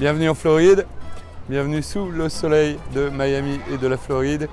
Bienvenue en Floride, bienvenue sous le soleil de Miami et de la Floride.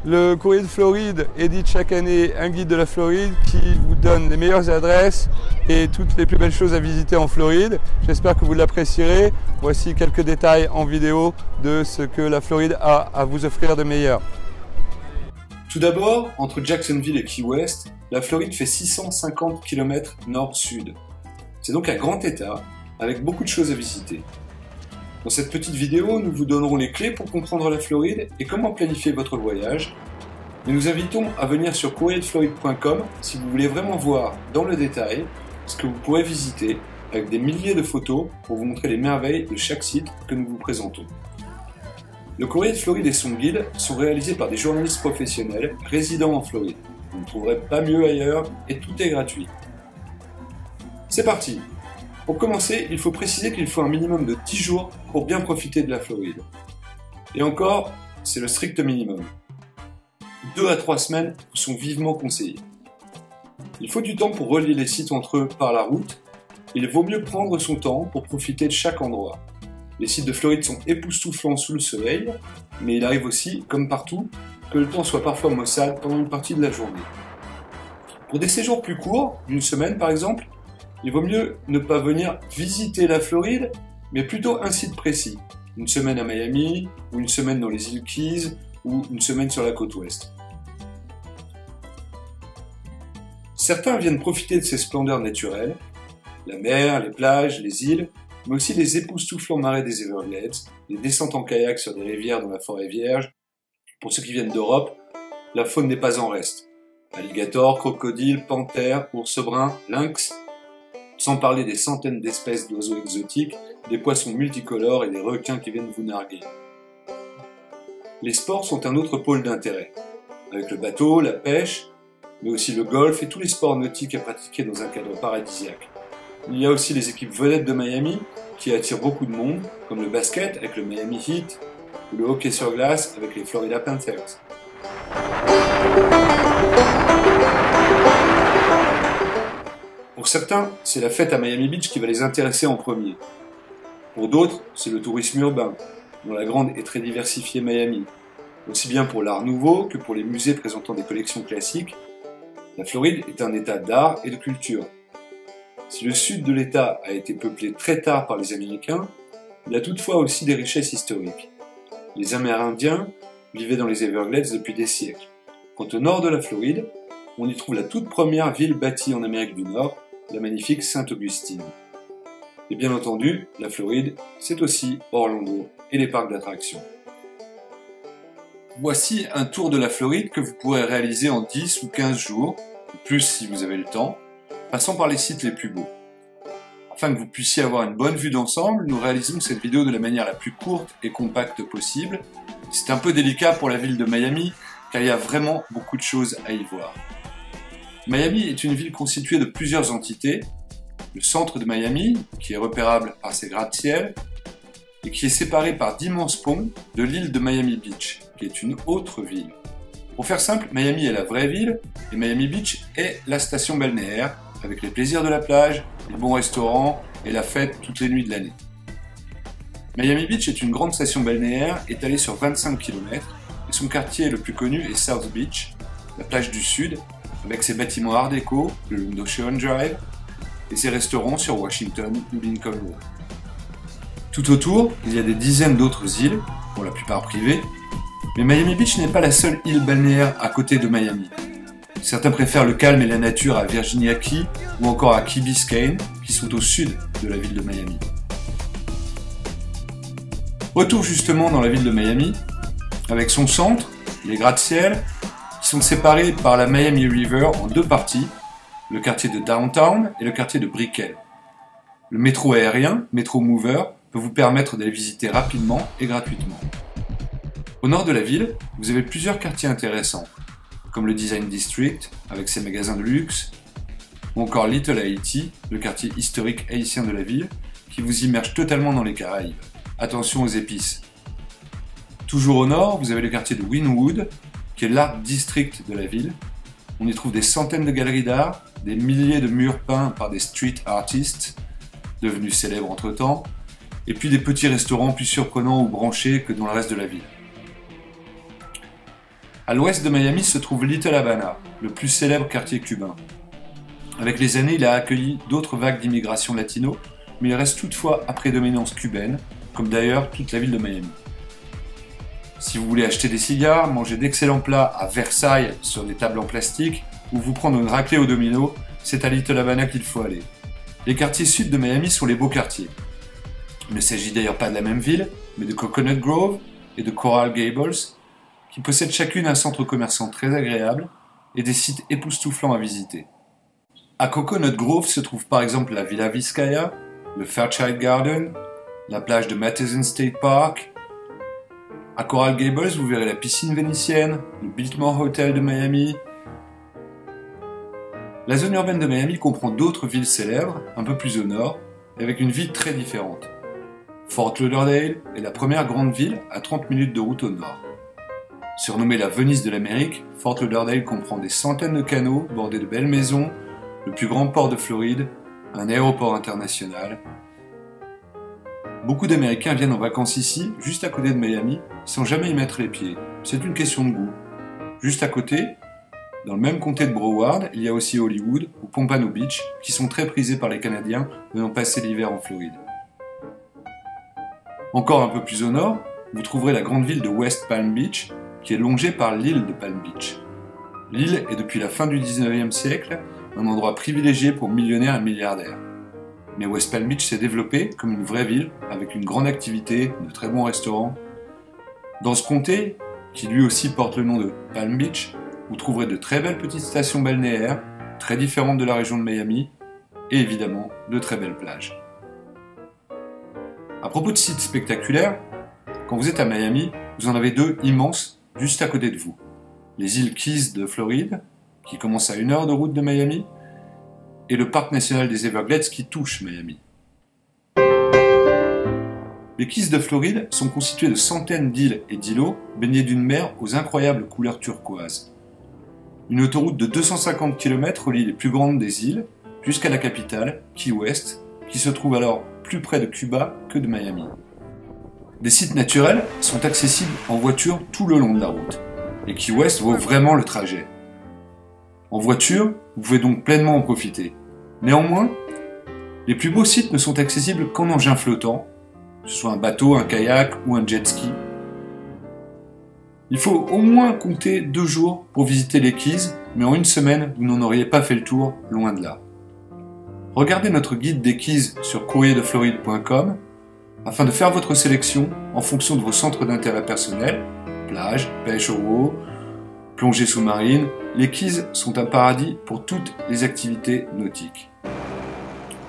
Le Courrier de Floride édite chaque année un guide de la Floride qui vous donne les meilleures adresses et toutes les plus belles choses à visiter en Floride. J'espère que vous l'apprécierez. Voici quelques détails en vidéo de ce que la Floride a à vous offrir de meilleur. Tout d'abord, entre Jacksonville et Key West, la Floride fait 650 km nord-sud. C'est donc un grand état avec beaucoup de choses à visiter. Dans cette petite vidéo, nous vous donnerons les clés pour comprendre la Floride et comment planifier votre voyage. Mais nous invitons à venir sur courrierdefloride.com si vous voulez vraiment voir dans le détail ce que vous pourrez visiter avec des milliers de photos pour vous montrer les merveilles de chaque site que nous vous présentons. Le Courrier de Floride et son guide sont réalisés par des journalistes professionnels résidant en Floride. Vous ne trouverez pas mieux ailleurs et tout est gratuit. C'est parti! Pour commencer, il faut préciser qu'il faut un minimum de 10 jours pour bien profiter de la Floride. Et encore, c'est le strict minimum. 2 à 3 semaines vous sont vivement conseillées. Il faut du temps pour relier les sites entre eux par la route. Il vaut mieux prendre son temps pour profiter de chaque endroit. Les sites de Floride sont époustouflants sous le soleil, mais il arrive aussi, comme partout, que le temps soit parfois maussade pendant une partie de la journée. Pour des séjours plus courts, d'une semaine par exemple, il vaut mieux ne pas venir visiter la Floride, mais plutôt un site précis. Une semaine à Miami, ou une semaine dans les îles Keys, ou une semaine sur la côte ouest. Certains viennent profiter de ces splendeurs naturelles, la mer, les plages, les îles, mais aussi les époustouflants marais des Everglades, les descentes en kayak sur des rivières dans la forêt vierge. Pour ceux qui viennent d'Europe, la faune n'est pas en reste. Alligators, crocodiles, panthères, ours bruns, lynx, sans parler des centaines d'espèces d'oiseaux exotiques, des poissons multicolores et des requins qui viennent vous narguer. Les sports sont un autre pôle d'intérêt, avec le bateau, la pêche, mais aussi le golf et tous les sports nautiques à pratiquer dans un cadre paradisiaque. Il y a aussi les équipes vedettes de Miami qui attirent beaucoup de monde, comme le basket avec le Miami Heat ou le hockey sur glace avec les Florida Panthers. Pour certains, c'est la fête à Miami Beach qui va les intéresser en premier. Pour d'autres, c'est le tourisme urbain, dont la grande et très diversifiée Miami. Aussi bien pour l'art nouveau que pour les musées présentant des collections classiques, la Floride est un état d'art et de culture. Si le sud de l'état a été peuplé très tard par les Américains, il a toutefois aussi des richesses historiques. Les Amérindiens vivaient dans les Everglades depuis des siècles. Quant au nord de la Floride, on y trouve la toute première ville bâtie en Amérique du Nord, la magnifique Sainte-Augustine. Et bien entendu, la Floride, c'est aussi Orlando et les parcs d'attractions. Voici un tour de la Floride que vous pourrez réaliser en 10 ou 15 jours, ou plus si vous avez le temps, passant par les sites les plus beaux. Afin que vous puissiez avoir une bonne vue d'ensemble, nous réalisons cette vidéo de la manière la plus courte et compacte possible. C'est un peu délicat pour la ville de Miami, car il y a vraiment beaucoup de choses à y voir. Miami est une ville constituée de plusieurs entités. Le centre de Miami, qui est repérable par ses gratte-ciel, et qui est séparé par d'immenses ponts de l'île de Miami Beach, qui est une autre ville. Pour faire simple, Miami est la vraie ville, et Miami Beach est la station balnéaire, avec les plaisirs de la plage, les bons restaurants et la fête toutes les nuits de l'année. Miami Beach est une grande station balnéaire étalée sur 25 km, et son quartier le plus connu est South Beach, la plage du sud, avec ses bâtiments art déco, le long d'Ocean Drive, et ses restaurants sur Washington ou Lincoln Road. Tout autour, il y a des dizaines d'autres îles, pour la plupart privées, mais Miami Beach n'est pas la seule île balnéaire à côté de Miami. Certains préfèrent le calme et la nature à Virginia Key ou encore à Key Biscayne, qui sont au sud de la ville de Miami. Retour justement dans la ville de Miami, avec son centre, les gratte-ciel, qui sont séparés par la Miami River en deux parties, le quartier de Downtown et le quartier de Brickell. Le métro aérien, Metro Mover, peut vous permettre d'aller visiter rapidement et gratuitement. Au nord de la ville, vous avez plusieurs quartiers intéressants, comme le Design District, avec ses magasins de luxe, ou encore Little Haiti, le quartier historique haïtien de la ville, qui vous immerge totalement dans les Caraïbes. Attention aux épices. Toujours au nord, vous avez le quartier de Wynwood, qui est l'art district de la ville. On y trouve des centaines de galeries d'art, des milliers de murs peints par des street artists, devenus célèbres entre-temps, et puis des petits restaurants plus surprenants ou branchés que dans le reste de la ville. À l'ouest de Miami se trouve Little Havana, le plus célèbre quartier cubain. Avec les années, il a accueilli d'autres vagues d'immigration latino, mais il reste toutefois à prédominance cubaine, comme d'ailleurs toute la ville de Miami. Si vous voulez acheter des cigares, manger d'excellents plats à Versailles sur des tables en plastique, ou vous prendre une raclée au domino, c'est à Little Havana qu'il faut aller. Les quartiers sud de Miami sont les beaux quartiers. Il ne s'agit d'ailleurs pas de la même ville, mais de Coconut Grove et de Coral Gables, qui possèdent chacune un centre commerçant très agréable et des sites époustouflants à visiter. À Coconut Grove se trouve par exemple la Villa Vizcaya, le Fairchild Garden, la plage de Matheson State Park. À Coral Gables, vous verrez la piscine vénitienne, le Biltmore Hotel de Miami. La zone urbaine de Miami comprend d'autres villes célèbres, un peu plus au nord, avec une vie très différente. Fort Lauderdale est la première grande ville à 30 minutes de route au nord. Surnommée la Venise de l'Amérique, Fort Lauderdale comprend des centaines de canaux bordés de belles maisons, le plus grand port de Floride, un aéroport international. Beaucoup d'Américains viennent en vacances ici, juste à côté de Miami, sans jamais y mettre les pieds. C'est une question de goût. Juste à côté, dans le même comté de Broward, il y a aussi Hollywood ou Pompano Beach, qui sont très prisés par les Canadiens venant passer l'hiver en Floride. Encore un peu plus au nord, vous trouverez la grande ville de West Palm Beach, qui est longée par l'île de Palm Beach. L'île est depuis la fin du 19e siècle un endroit privilégié pour millionnaires et milliardaires. Mais West Palm Beach s'est développé comme une vraie ville, avec une grande activité, de très bons restaurants. Dans ce comté, qui lui aussi porte le nom de Palm Beach, vous trouverez de très belles petites stations balnéaires, très différentes de la région de Miami, et évidemment de très belles plages. À propos de sites spectaculaires, quand vous êtes à Miami, vous en avez deux immenses juste à côté de vous. Les îles Keys de Floride, qui commencent à 1 heure de route de Miami, et le parc national des Everglades qui touche Miami. Les Keys de Floride sont constitués de centaines d'îles et d'îlots baignés d'une mer aux incroyables couleurs turquoises. Une autoroute de 250 km relie les plus grandes des îles jusqu'à la capitale, Key West, qui se trouve alors plus près de Cuba que de Miami. Des sites naturels sont accessibles en voiture tout le long de la route, et Key West vaut vraiment le trajet. En voiture, vous pouvez donc pleinement en profiter. Néanmoins, les plus beaux sites ne sont accessibles qu'en engin flottant, que ce soit un bateau, un kayak ou un jet ski. Il faut au moins compter 2 jours pour visiter les Keys, mais en 1 semaine, vous n'en auriez pas fait le tour, loin de là. Regardez notre guide des Keys sur courrierdefloride.com afin de faire votre sélection en fonction de vos centres d'intérêt personnels, plage, pêche au veau, plongée sous-marine. Les Keys sont un paradis pour toutes les activités nautiques.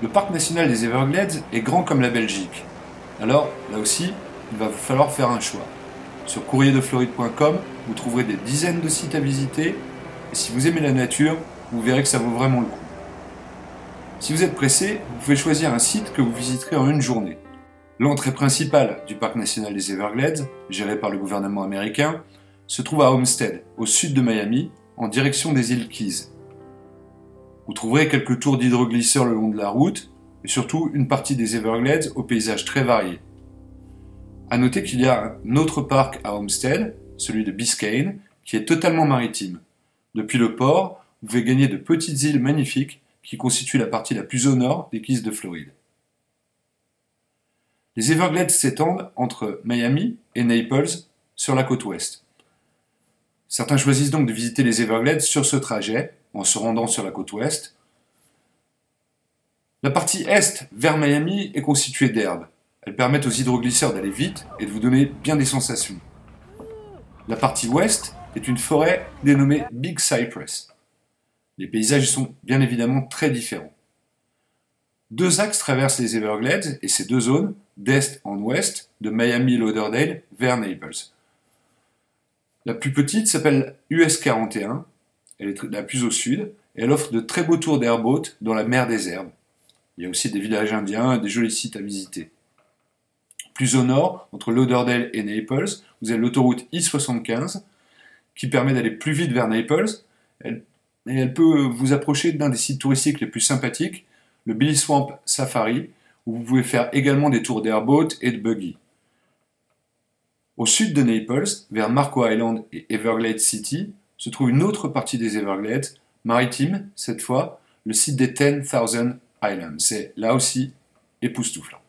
Le parc national des Everglades est grand comme la Belgique. Alors, là aussi, il va vous falloir faire un choix. Sur courrierdefloride.com, vous trouverez des dizaines de sites à visiter, et si vous aimez la nature, vous verrez que ça vaut vraiment le coup. Si vous êtes pressé, vous pouvez choisir un site que vous visiterez en 1 journée. L'entrée principale du parc national des Everglades, géré par le gouvernement américain, se trouve à Homestead, au sud de Miami, en direction des îles Keys. Vous trouverez quelques tours d'hydroglisseurs le long de la route, et surtout une partie des Everglades aux paysages très variés. A noter qu'il y a un autre parc à Homestead, celui de Biscayne, qui est totalement maritime. Depuis le port, vous pouvez gagner de petites îles magnifiques qui constituent la partie la plus au nord des Keys de Floride. Les Everglades s'étendent entre Miami et Naples sur la côte ouest. Certains choisissent donc de visiter les Everglades sur ce trajet, en se rendant sur la côte ouest. La partie est, vers Miami, est constituée d'herbes. Elles permettent aux hydroglisseurs d'aller vite et de vous donner bien des sensations. La partie ouest est une forêt dénommée Big Cypress. Les paysages sont bien évidemment très différents. 2 axes traversent les Everglades et ces 2 zones, d'est en ouest, de Miami-Lauderdale vers Naples. La plus petite s'appelle US 41, elle est la plus au sud, et elle offre de très beaux tours d'airboat dans la mer des Herbes. Il y a aussi des villages indiens et des jolis sites à visiter. Plus au nord, entre Lauderdale et Naples, vous avez l'autoroute I-75, qui permet d'aller plus vite vers Naples, et elle peut vous approcher d'un des sites touristiques les plus sympathiques, le Billy Swamp Safari, où vous pouvez faire également des tours d'airboat et de buggy. Au sud de Naples, vers Marco Island et Everglades City, se trouve une autre partie des Everglades, maritime cette fois, le site des 10,000 Islands. C'est là aussi époustouflant.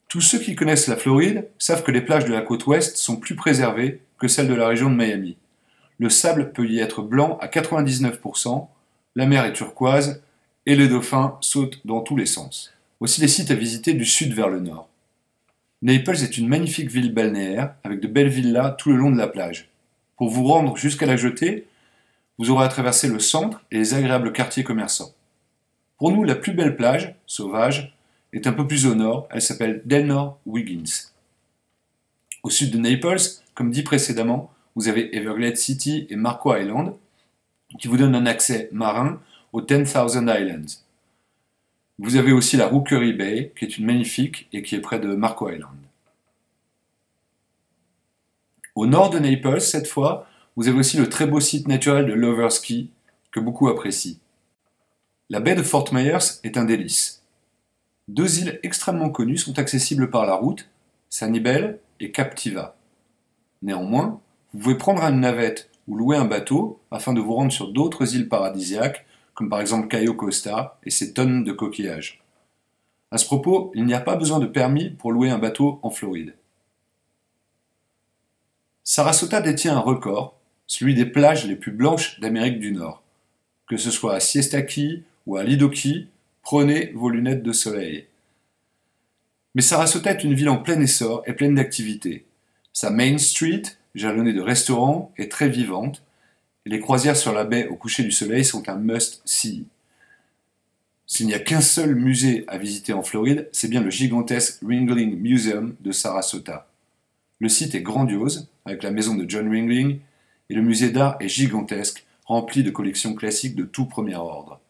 Tous ceux qui connaissent la Floride savent que les plages de la côte ouest sont plus préservées que celles de la région de Miami. Le sable peut y être blanc à 99%, la mer est turquoise et les dauphins sautent dans tous les sens. Voici les sites à visiter du sud vers le nord. Naples est une magnifique ville balnéaire avec de belles villas tout le long de la plage. Pour vous rendre jusqu'à la jetée, vous aurez à traverser le centre et les agréables quartiers commerçants. Pour nous, la plus belle plage, sauvage, est un peu plus au nord, elle s'appelle Delnor Wiggins. Au sud de Naples, comme dit précédemment, vous avez Everglades City et Marco Island, qui vous donnent un accès marin aux 10,000 Islands. Vous avez aussi la Rookery Bay, qui est une magnifique et qui est près de Marco Island. Au nord de Naples, cette fois, vous avez aussi le très beau site naturel de Lovers Key, que beaucoup apprécient. La baie de Fort Myers est un délice. Deux îles extrêmement connues sont accessibles par la route, Sanibel et Captiva. Néanmoins, vous pouvez prendre une navette ou louer un bateau afin de vous rendre sur d'autres îles paradisiaques, comme par exemple Cayo Costa et ses tonnes de coquillages. À ce propos, il n'y a pas besoin de permis pour louer un bateau en Floride. Sarasota détient un record, celui des plages les plus blanches d'Amérique du Nord. Que ce soit à Siesta Key ou à Lido Key, prenez vos lunettes de soleil. Mais Sarasota est une ville en plein essor et pleine d'activités. Sa Main Street, jalonnée de restaurants, est très vivante, et les croisières sur la baie au coucher du soleil sont un must-see. S'il n'y a qu'un seul musée à visiter en Floride, c'est bien le gigantesque Ringling Museum de Sarasota. Le site est grandiose, avec la maison de John Ringling, et le musée d'art est gigantesque, rempli de collections classiques de tout premier ordre.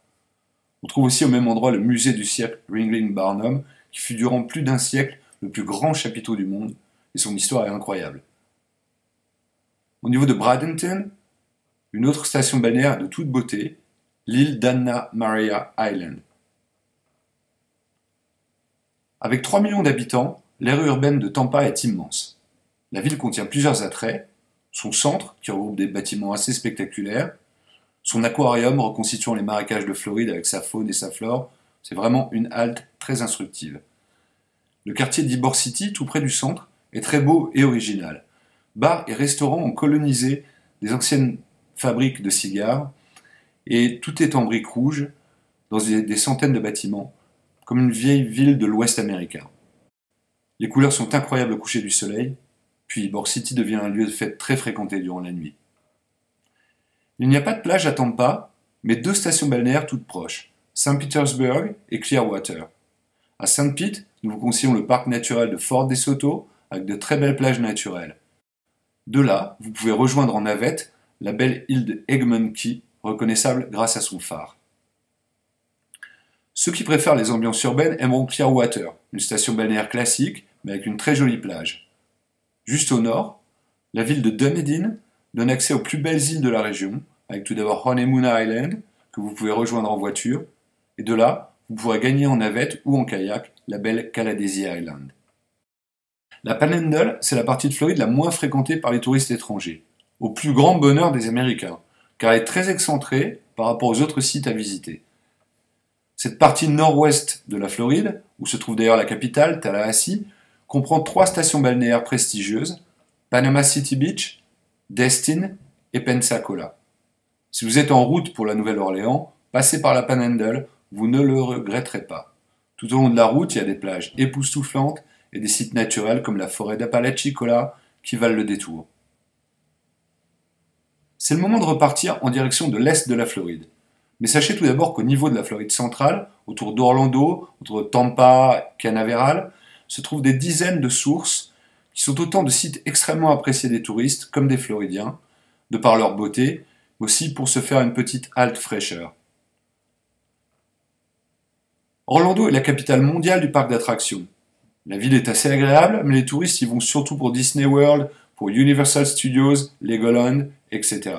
On trouve aussi au même endroit le musée du cirque Ringling Barnum, qui fut durant plus d'un siècle le plus grand chapiteau du monde, et son histoire est incroyable. Au niveau de Bradenton, une autre station balnéaire de toute beauté, l'île d'Anna Maria Island. Avec 3 millions d'habitants, l'aire urbaine de Tampa est immense. La ville contient plusieurs attraits, son centre, qui regroupe des bâtiments assez spectaculaires, son aquarium reconstituant les marécages de Floride avec sa faune et sa flore, c'est vraiment une halte très instructive. Le quartier d'Ybor City, tout près du centre, est très beau et original. Bars et restaurants ont colonisé des anciennes fabriques de cigares, et tout est en briques rouges, dans des centaines de bâtiments, comme une vieille ville de l'Ouest américain. Les couleurs sont incroyables au coucher du soleil, puis Ybor City devient un lieu de fête très fréquenté durant la nuit. Il n'y a pas de plage à Tampa, mais 2 stations balnéaires toutes proches, St. Petersburg et Clearwater. À St. Pete, nous vous conseillons le parc naturel de Fort DeSoto, avec de très belles plages naturelles. De là, vous pouvez rejoindre en navette la belle île de Egmont Key, reconnaissable grâce à son phare. Ceux qui préfèrent les ambiances urbaines aimeront Clearwater, une station balnéaire classique, mais avec une très jolie plage. Juste au nord, la ville de Dunedin donne accès aux plus belles îles de la région, avec tout d'abord Honeymoon Island, que vous pouvez rejoindre en voiture, et de là, vous pourrez gagner en navette ou en kayak la belle Caladesi Island. La Panhandle, c'est la partie de Floride la moins fréquentée par les touristes étrangers, au plus grand bonheur des Américains, car elle est très excentrée par rapport aux autres sites à visiter. Cette partie nord-ouest de la Floride, où se trouve d'ailleurs la capitale, Tallahassee, comprend 3 stations balnéaires prestigieuses, Panama City Beach, Destin et Pensacola. Si vous êtes en route pour la Nouvelle-Orléans, passez par la Panhandle, vous ne le regretterez pas. Tout au long de la route, il y a des plages époustouflantes et des sites naturels comme la forêt d'Apalachicola qui valent le détour. C'est le moment de repartir en direction de l'est de la Floride. Mais sachez tout d'abord qu'au niveau de la Floride centrale, autour d'Orlando, autour de Tampa, Canaveral, se trouvent des dizaines de sources qui sont autant de sites extrêmement appréciés des touristes comme des Floridiens, de par leur beauté, mais aussi pour se faire une petite halte fraîcheur. Orlando est la capitale mondiale du parc d'attractions. La ville est assez agréable, mais les touristes y vont surtout pour Disney World, pour Universal Studios, Legoland, etc.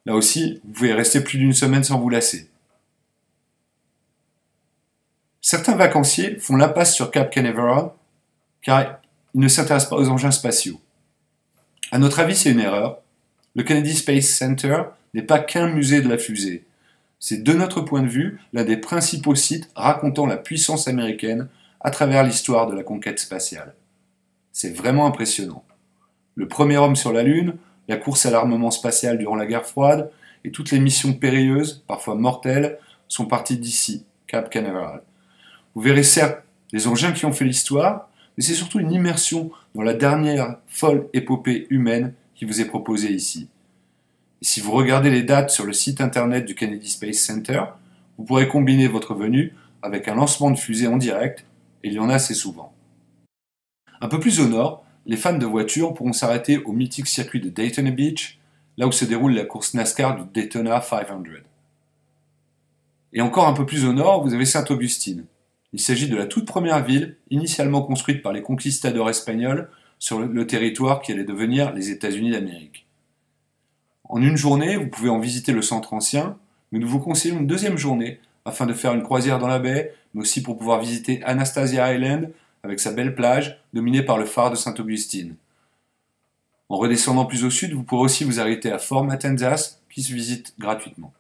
Là aussi, vous pouvez rester plus d'1 semaine sans vous lasser. Certains vacanciers font l'impasse sur Cap Canaveral car ils ne s'intéressent pas aux engins spatiaux. À notre avis, c'est une erreur. Le Kennedy Space Center n'est pas qu'un musée de la fusée. C'est de notre point de vue l'un des principaux sites racontant la puissance américaine à travers l'histoire de la conquête spatiale. C'est vraiment impressionnant. Le premier homme sur la Lune, la course à l'armement spatial durant la guerre froide et toutes les missions périlleuses, parfois mortelles, sont parties d'ici, Cap Canaveral. Vous verrez certes les engins qui ont fait l'histoire, mais c'est surtout une immersion dans la dernière folle épopée humaine qui vous est proposée ici. Et si vous regardez les dates sur le site internet du Kennedy Space Center, vous pourrez combiner votre venue avec un lancement de fusée en direct, et il y en a assez souvent. Un peu plus au nord, les fans de voitures pourront s'arrêter au mythique circuit de Daytona Beach, là où se déroule la course NASCAR du Daytona 500. Et encore un peu plus au nord, vous avez Saint-Augustine. Il s'agit de la toute première ville, initialement construite par les conquistadors espagnols sur le territoire qui allait devenir les États-Unis d'Amérique. En une journée, vous pouvez en visiter le centre ancien, mais nous vous conseillons une deuxième journée afin de faire une croisière dans la baie, mais aussi pour pouvoir visiter Anastasia Island avec sa belle plage dominée par le phare de Saint-Augustine. En redescendant plus au sud, vous pourrez aussi vous arrêter à Fort Matanzas qui se visite gratuitement.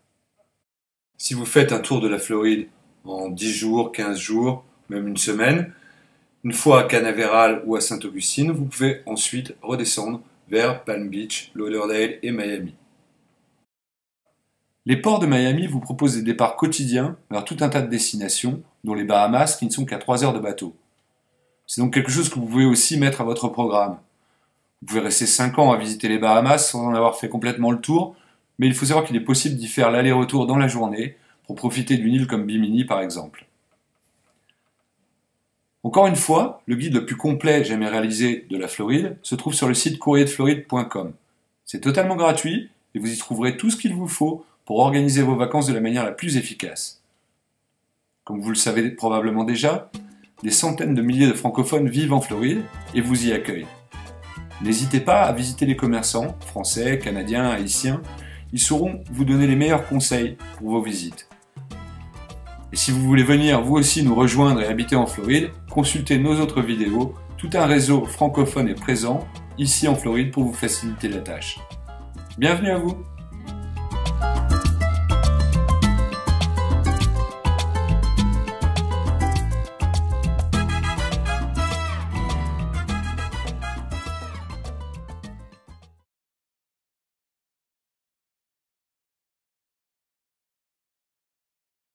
Si vous faites un tour de la Floride en 10 jours, 15 jours, même une semaine, une fois à Canaveral ou à Saint-Augustine, vous pouvez ensuite redescendre vers Palm Beach, Lauderdale et Miami. Les ports de Miami vous proposent des départs quotidiens vers tout un tas de destinations, dont les Bahamas qui ne sont qu'à 3 heures de bateau. C'est donc quelque chose que vous pouvez aussi mettre à votre programme. Vous pouvez rester 5 ans à visiter les Bahamas sans en avoir fait complètement le tour, mais il faut savoir qu'il est possible d'y faire l'aller-retour dans la journée pour profiter d'une île comme Bimini par exemple. Encore une fois, le guide le plus complet jamais réalisé de la Floride se trouve sur le site courrierdefloride.com. C'est totalement gratuit et vous y trouverez tout ce qu'il vous faut pour organiser vos vacances de la manière la plus efficace. Comme vous le savez probablement déjà, des centaines de milliers de francophones vivent en Floride et vous y accueillent. N'hésitez pas à visiter les commerçants, français, canadiens, haïtiens, ils sauront vous donner les meilleurs conseils pour vos visites. Et si vous voulez venir vous aussi nous rejoindre et habiter en Floride, consultez nos autres vidéos, tout un réseau francophone est présent ici en Floride pour vous faciliter la tâche. Bienvenue à vous!